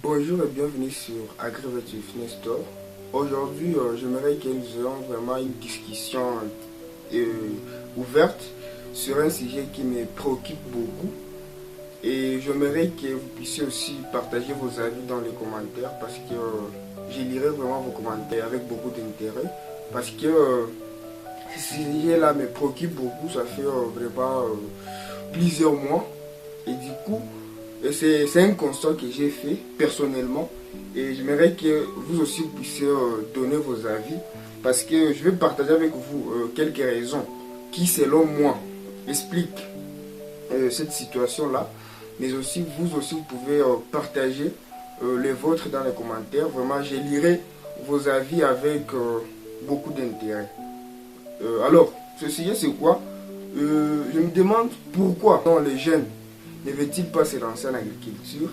Bonjour et bienvenue sur Agriculture Fitness Store. Aujourd'hui, j'aimerais que nous ayons vraiment une discussion ouverte sur un sujet qui me préoccupe beaucoup. Et j'aimerais que vous puissiez aussi partager vos avis dans les commentaires parce que je lirai vraiment vos commentaires avec beaucoup d'intérêt. Parce que ce sujet-là me préoccupe beaucoup, ça fait vraiment plusieurs mois. Et du coup, c'est un constat que j'ai fait personnellement et j'aimerais que vous aussi puissiez donner vos avis parce que je vais partager avec vous quelques raisons qui selon moi expliquent cette situation-là, mais aussi vous pouvez partager les vôtres dans les commentaires. Vraiment, je lirai vos avis avec beaucoup d'intérêt. Alors, ce sujet c'est quoi? Je me demande pourquoi les jeunes ne veut-il pas se lancer en agriculture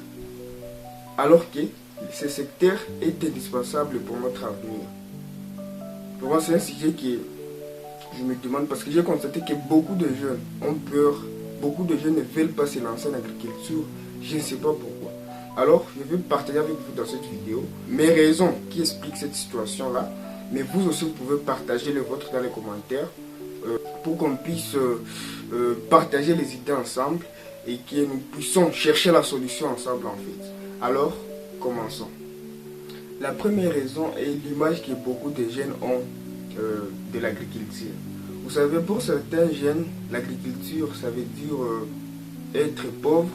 alors que ce secteur est indispensable pour notre avenir? Pour moi, c'est un sujet que je me demande parce que j'ai constaté que beaucoup de jeunes ont peur, beaucoup de jeunes ne veulent pas se lancer en agriculture, je ne sais pas pourquoi. Alors, je vais partager avec vous dans cette vidéo mes raisons qui expliquent cette situation-là, mais vous aussi vous pouvez partager les vôtres dans les commentaires pour qu'on puisse partager les idées ensemble et que nous puissions chercher la solution ensemble en fait. Alors, commençons. La première raison est l'image que beaucoup de jeunes ont de l'agriculture. Vous savez, pour certains jeunes, l'agriculture, ça veut dire être pauvre.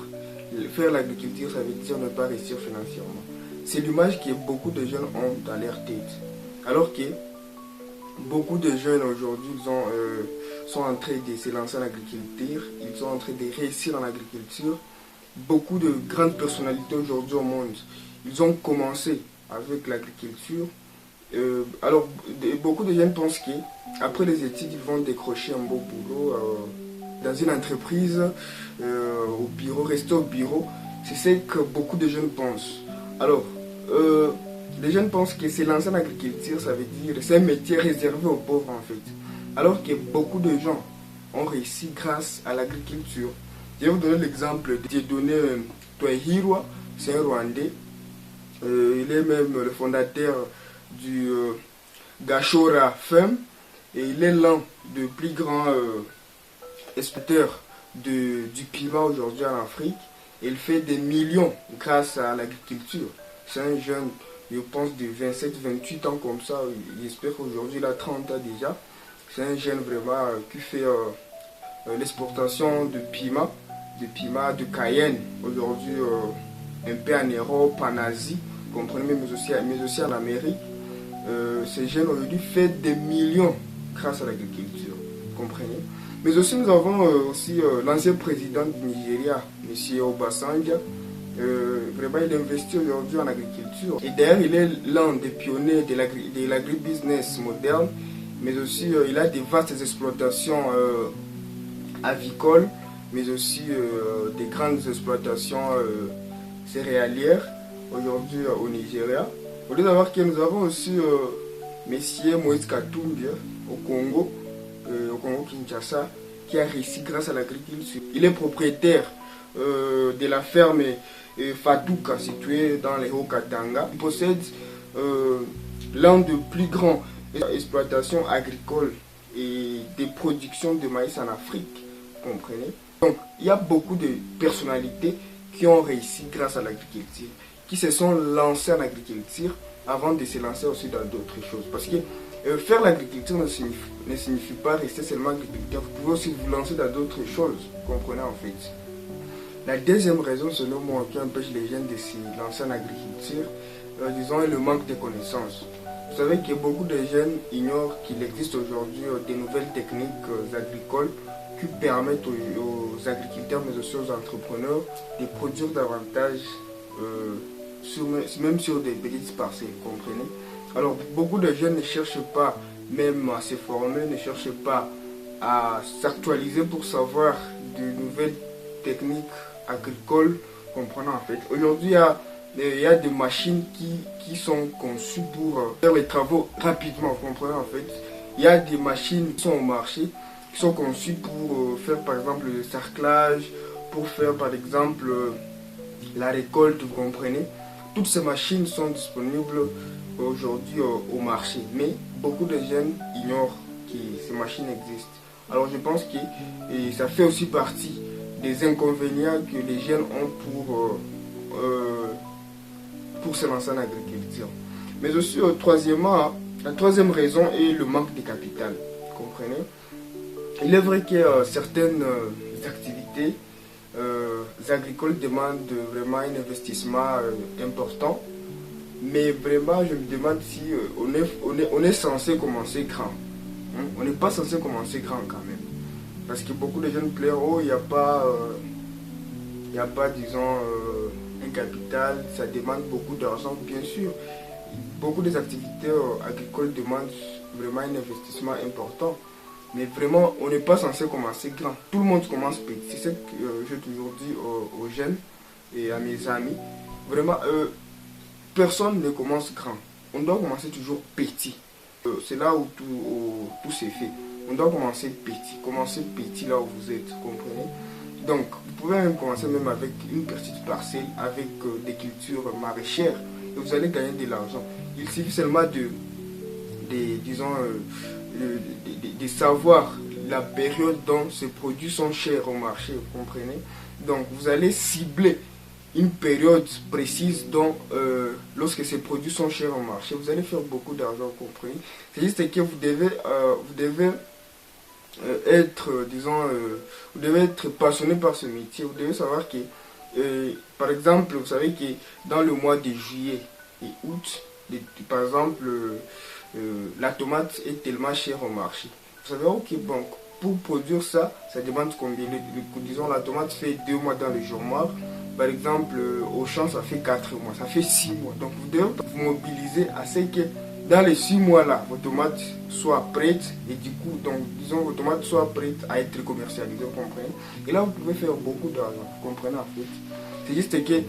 Faire l'agriculture, ça veut dire ne pas réussir financièrement. C'est l'image que beaucoup de jeunes ont dans leur tête. Alors que beaucoup de jeunes aujourd'hui sont en train de se lancer en agriculture, ils sont en train de réussir en agriculture. Beaucoup de grandes personnalités aujourd'hui au monde, ils ont commencé avec l'agriculture. Alors, beaucoup de jeunes pensent qu'après les études, ils vont décrocher un beau boulot dans une entreprise, au bureau, rester au bureau. C'est ce que beaucoup de jeunes pensent. Alors, les jeunes pensent que se lancer en agriculture, ça veut dire c'est un métier réservé aux pauvres en fait. Alors que beaucoup de gens ont réussi grâce à l'agriculture. Je vais vous donner l'exemple de Dieudonné Twahirwa, c'est un Rwandais. Il est même le fondateur du Gashora Farm et il est l'un des plus grands exportateurs du piment aujourd'hui en Afrique. Il fait des millions grâce à l'agriculture. C'est un jeune, je pense, de 27-28 ans comme ça. J'espère qu'aujourd'hui il a 30 ans déjà. C'est un jeune vraiment qui fait l'exportation de piment, de Cayenne. Aujourd'hui, un peu en Europe, en Asie, comprenez, mais aussi en Amérique. Ces jeunes aujourd'hui fait des millions grâce à l'agriculture, comprenez. Mais aussi nous avons l'ancien président du Nigeria, M. Obasanjo. Vraiment, il investit aujourd'hui en agriculture. Et d'ailleurs, il est l'un des pionniers de l'agribusiness moderne. Mais aussi, il a des vastes exploitations avicoles, mais aussi des grandes exploitations céréalières aujourd'hui au Nigeria. Au lieu d'avoir que nous avons aussi M. Moïse Katumbi au Congo Kinshasa, qui a réussi grâce à l'agriculture. Il est propriétaire de la ferme Fatuka située dans les Hauts-Katanga. Il possède l'un des plus grands exploitations agricoles et des productions de maïs en Afrique, comprenez. Donc il y a beaucoup de personnalités qui ont réussi grâce à l'agriculture, qui se sont lancés en agriculture avant de se lancer aussi dans d'autres choses. Parce que faire l'agriculture ne signifie pas rester seulement agriculteur, vous pouvez aussi vous lancer dans d'autres choses, comprenez en fait. La deuxième raison selon moi qui empêche les jeunes de se lancer en agriculture, disons, est le manque de connaissances. Vous savez que beaucoup de jeunes ignorent qu'il existe aujourd'hui de nouvelles techniques agricoles qui permettent aux agriculteurs mais aussi aux entrepreneurs de produire davantage, même sur des petites parcelles, comprenez. Alors beaucoup de jeunes ne cherchent pas même à se former, ne cherchent pas à s'actualiser pour savoir de nouvelles techniques agricoles, comprenez en fait. Aujourd'hui, il y a des machines qui sont conçues pour faire les travaux rapidement, vous comprenez en fait. Il y a des machines qui sont au marché, qui sont conçues pour faire par exemple le sarclage, pour faire par exemple la récolte, vous comprenez. toutes ces machines sont disponibles aujourd'hui au marché, mais beaucoup de jeunes ignorent que ces machines existent. Alors je pense que ça fait aussi partie des inconvénients que les jeunes ont pour se lancer en agriculture. Mais aussi, troisièmement, la troisième raison est le manque de capital. Vous comprenez? Il est vrai que certaines activités agricoles demandent vraiment un investissement important, mais vraiment je me demande si on est censé commencer grand. On n'est pas censé commencer grand quand même. Parce que beaucoup de jeunes plairent, oh, il n'y a pas, disons, un capital, ça demande beaucoup d'argent, bien sûr. Beaucoup des activités agricoles demandent vraiment un investissement important. Mais vraiment, on n'est pas censé commencer grand. Tout le monde commence petit. C'est ce que j'ai toujours dit aux jeunes et à mes amis. Vraiment, personne ne commence grand. On doit commencer toujours petit. C'est là où tout s'est fait. On doit commencer petit. Commencez petit là où vous êtes, vous comprenez? Donc, vous pouvez même commencer même avec une petite parcelle, avec des cultures maraîchères. Et vous allez gagner de l'argent. Il suffit seulement de savoir la période dont ces produits sont chers au marché, vous comprenez? Donc vous allez cibler une période précise dont lorsque ces produits sont chers au marché, vous allez faire beaucoup d'argent, vous comprenez? C'est juste que vous devez être, disons, vous devez être passionné par ce métier. Vous devez savoir que, par exemple, vous savez que dans le mois de juillet et août, par exemple, la tomate est tellement chère au marché. Vous savez, ok, bon, pour produire ça, ça demande combien? Disons, la tomate fait 2 mois dans le jour-mois. Par exemple, au champ, ça fait 4 mois, ça fait 6 mois. Donc, vous devez vous mobiliser à ce que dans les 6 mois-là, vos tomates soient prêtes. Et du coup, donc, disons, vos tomates soient prêtes à être commercialisées, vous comprenez? Et là, vous pouvez faire beaucoup d'argent, vous comprenez en fait? C'est juste que,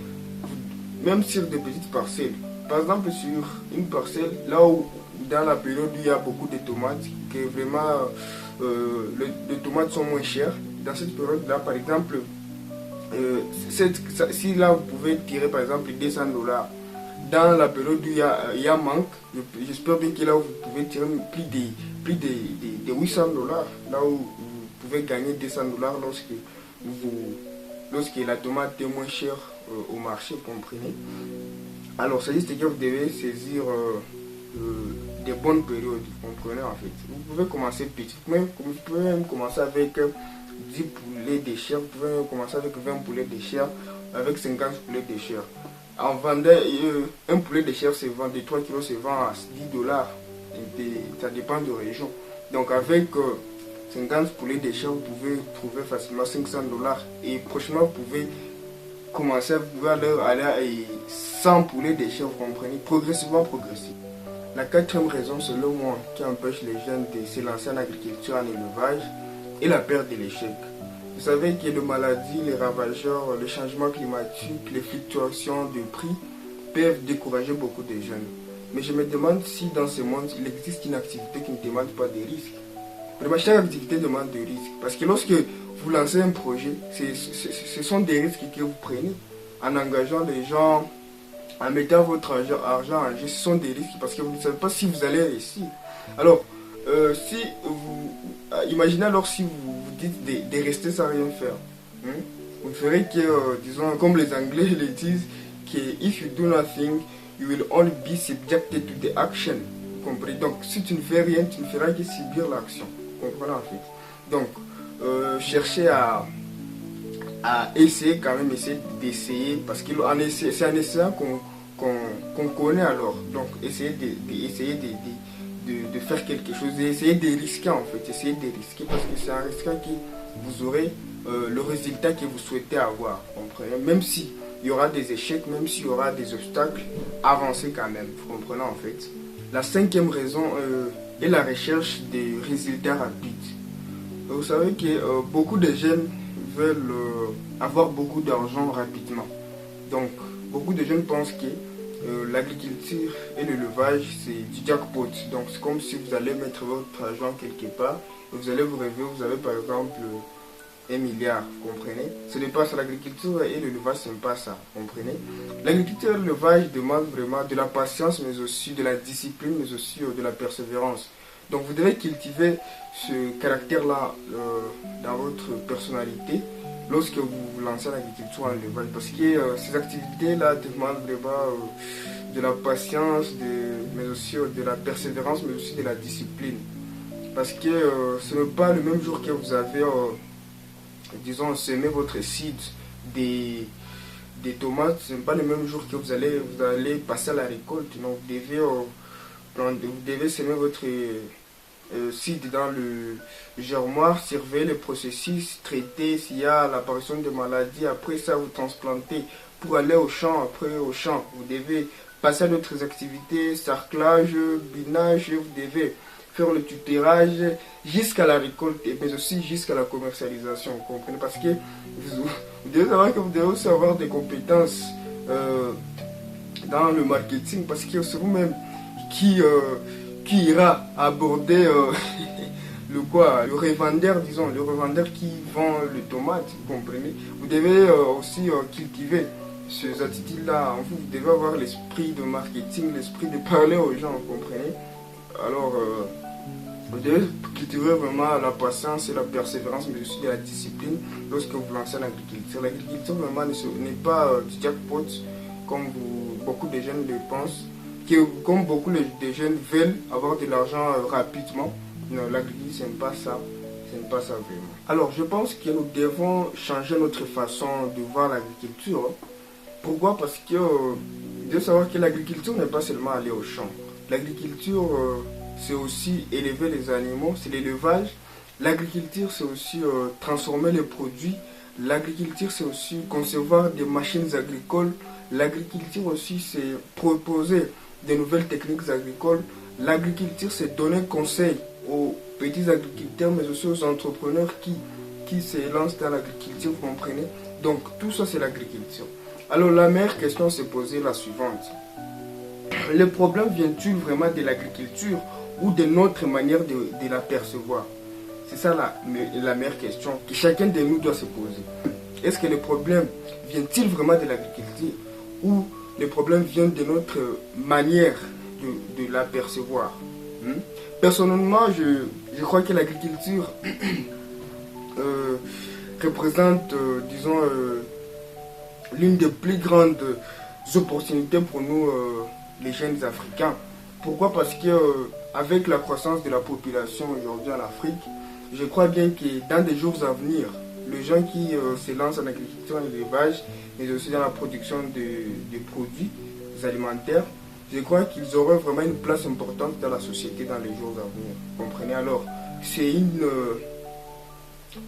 même sur des petites parcelles, par exemple, sur une parcelle, là où, dans la période où il y a beaucoup de tomates, que vraiment les tomates sont moins chères, dans cette période-là, par exemple, si là vous pouvez tirer par exemple 200 $, dans la période où il y a manque, j'espère bien que là où vous pouvez tirer plus de 800 $, là où vous pouvez gagner 200 $ lorsque la tomate est moins chère au marché, vous comprenez? Alors, c'est juste que vous devez saisir des bonnes périodes, vous comprenez en fait. Vous pouvez commencer petit, vous pouvez même commencer avec 10 poulets de chair, vous pouvez même commencer avec 20 poulets de chair, avec 50 poulets de chair. En vendant, un poulet de chair se vend, de 3 kilos se vend à 10 $. Ça dépend de région. Donc, avec 50 poulets de chair, vous pouvez trouver facilement 500 $. Et prochainement, vous pouvez commencer, vous pouvez aller à 100 poulets de chair, vous comprenez, progressivement. La quatrième raison, selon moi, qui empêche les jeunes de se lancer en agriculture, en élevage, est la peur de l'échec. Vous savez que les maladies, les ravageurs, les changements climatiques, les fluctuations de prix peuvent décourager beaucoup de jeunes. Mais je me demande si dans ce monde, il existe une activité qui ne demande pas de risques. Vraiment, chaque activité demande des risques. Parce que lorsque vous lancez un projet, ce sont des risques que vous prenez en engageant les gens, en mettant votre argent en jeu. Ce sont des risques parce que vous ne savez pas si vous allez réussir. Alors, imaginez alors si vous dites de rester sans rien faire. Vous ferez que, disons, comme les Anglais le disent, que if you do nothing, you will only be subjected to the action. Vous comprenez? Donc, si tu ne fais rien, tu ne feras que subir l'action. Vous comprenez en fait? Donc, cherchez à essayer quand même, d'essayer, parce que c'est en essayant qu'on connaît alors. Donc, essayer de faire quelque chose, essayer de risquer en fait, essayer de risquer parce que c'est en risquant que vous aurez le résultat que vous souhaitez avoir, vous comprenez? Même s'il y aura des échecs, même s'il y aura des obstacles, avancez quand même, vous comprenez en fait. La cinquième raison est la recherche des résultats rapides. Vous savez que beaucoup de jeunes veulent avoir beaucoup d'argent rapidement. Donc, beaucoup de jeunes pensent que l'agriculture et l'élevage, c'est du jackpot. Donc, c'est comme si vous allez mettre votre argent quelque part et vous allez vous réveiller, vous avez par exemple 1 milliard, vous comprenez? Ce n'est pas ça, l'agriculture et l'élevage, ce n'est pas ça, vous comprenez? L'agriculture et l'élevage demandent vraiment de la patience, mais aussi de la discipline, mais aussi de la persévérance. Donc vous devez cultiver ce caractère-là dans votre personnalité lorsque vous vous lancez en agriculture et en élevage, parce que ces activités-là demandent vraiment de la patience, mais aussi de la persévérance, mais aussi de la discipline. Parce que ce n'est pas le même jour que vous avez, disons, semé votre seed des tomates, ce n'est pas le même jour que vous allez passer à la récolte. Donc vous devez semer votre seed dans le germoir, surveiller le processus, traiter s'il y a l'apparition de maladies, après ça vous transplantez pour aller au champ. Après au champ, vous devez passer à d'autres activités, sarclage, binage, vous devez faire le tutorage jusqu'à la récolte, mais aussi jusqu'à la commercialisation, vous comprenez? Parce que vous devez savoir que vous devez aussi avoir des compétences dans le marketing, parce que c'est vous-même qui ira aborder le revendeur, disons, le revendeur qui vend les tomates, vous comprenez? Vous devez aussi cultiver ces attitudes-là en vous. Vous devez avoir l'esprit de marketing, l'esprit de parler aux gens, vous comprenez? Alors, vous devez cultiver vraiment la patience et la persévérance, mais aussi de la discipline lorsque vous lancez en agriculture. L'agriculture, vraiment, n'est pas du jackpot comme beaucoup de jeunes le pensent, comme beaucoup de jeunes veulent avoir de l'argent rapidement. Non, l'agriculture, ce n'est pas ça. Ce n'est pas ça vraiment. Alors, je pense que nous devons changer notre façon de voir l'agriculture. Pourquoi? Parce que vous devez savoir que l'agriculture n'est pas seulement aller au champ. L'agriculture, c'est aussi élever les animaux, c'est l'élevage. L'agriculture, c'est aussi transformer les produits. L'agriculture, c'est aussi concevoir des machines agricoles. L'agriculture aussi, c'est proposer de nouvelles techniques agricoles. L'agriculture, c'est donner conseil aux petits agriculteurs, mais aussi aux entrepreneurs qui se lancent dans l'agriculture, vous comprenez? Donc, tout ça, c'est l'agriculture. Alors, la meilleure question c'est poser la suivante. Le problème vient-il vraiment de l'agriculture ou de notre manière de la percevoir? C'est ça la meilleure question que chacun de nous doit se poser. Est-ce que le problème vient-il vraiment de l'agriculture ou le problème vient de notre manière de la percevoir? Personnellement, je crois que l'agriculture représente, disons, l'une des plus grandes opportunités pour nous, les jeunes Africains. Pourquoi? Parce que avec la croissance de la population aujourd'hui en Afrique, je crois bien que dans des jours à venir, les gens qui se lancent en agriculture et en élevage, mais aussi dans la production de produits alimentaires, je crois qu'ils auront vraiment une place importante dans la société dans les jours à venir. Vous comprenez? Alors, c'est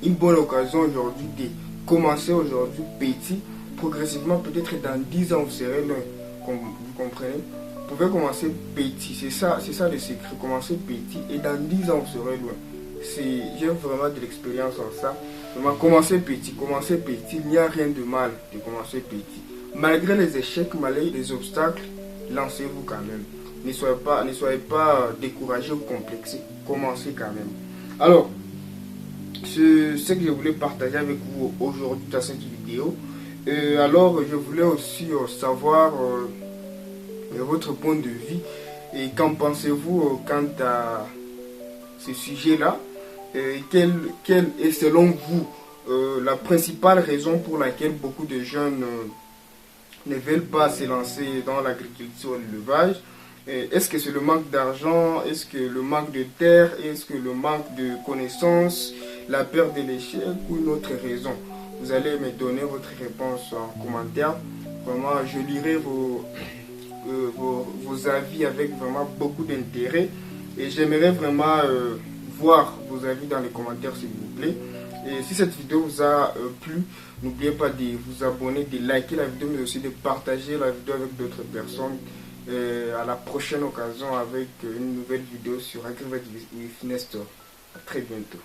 une bonne occasion aujourd'hui de commencer aujourd'hui petit. Progressivement, peut-être dans 10 ans, vous serez loin. Vous comprenez? Vous pouvez commencer petit. C'est ça le secret. Commencer petit et dans 10 ans, vous serez loin. J'ai vraiment de l'expérience en ça. Vraiment, commencer petit. Il n'y a rien de mal de commencer petit. Malgré les échecs, malgré les obstacles, lancez-vous quand même. Ne soyez pas découragé ou complexé. Commencez quand même. Alors, c'est ce que je voulais partager avec vous aujourd'hui dans cette vidéo. Alors, je voulais aussi savoir votre point de vue et qu'en pensez-vous quant à ce sujet-là. Quelle est selon vous la principale raison pour laquelle beaucoup de jeunes ne veulent pas se lancer dans l'agriculture et l'élevage? Est-ce que c'est le manque d'argent? Est-ce que le manque de terre? Est-ce que le manque de connaissances? La peur de l'échec ou une autre raison? Vous allez me donner votre réponse en commentaire. Vraiment, je lirai vos avis avec vraiment beaucoup d'intérêt. Et j'aimerais vraiment voir vos avis dans les commentaires, s'il vous plaît. Et si cette vidéo vous a plu, n'oubliez pas de vous abonner, de liker la vidéo, mais aussi de partager la vidéo avec d'autres personnes. À la prochaine occasion avec une nouvelle vidéo sur Agrivet with Nestor. À très bientôt.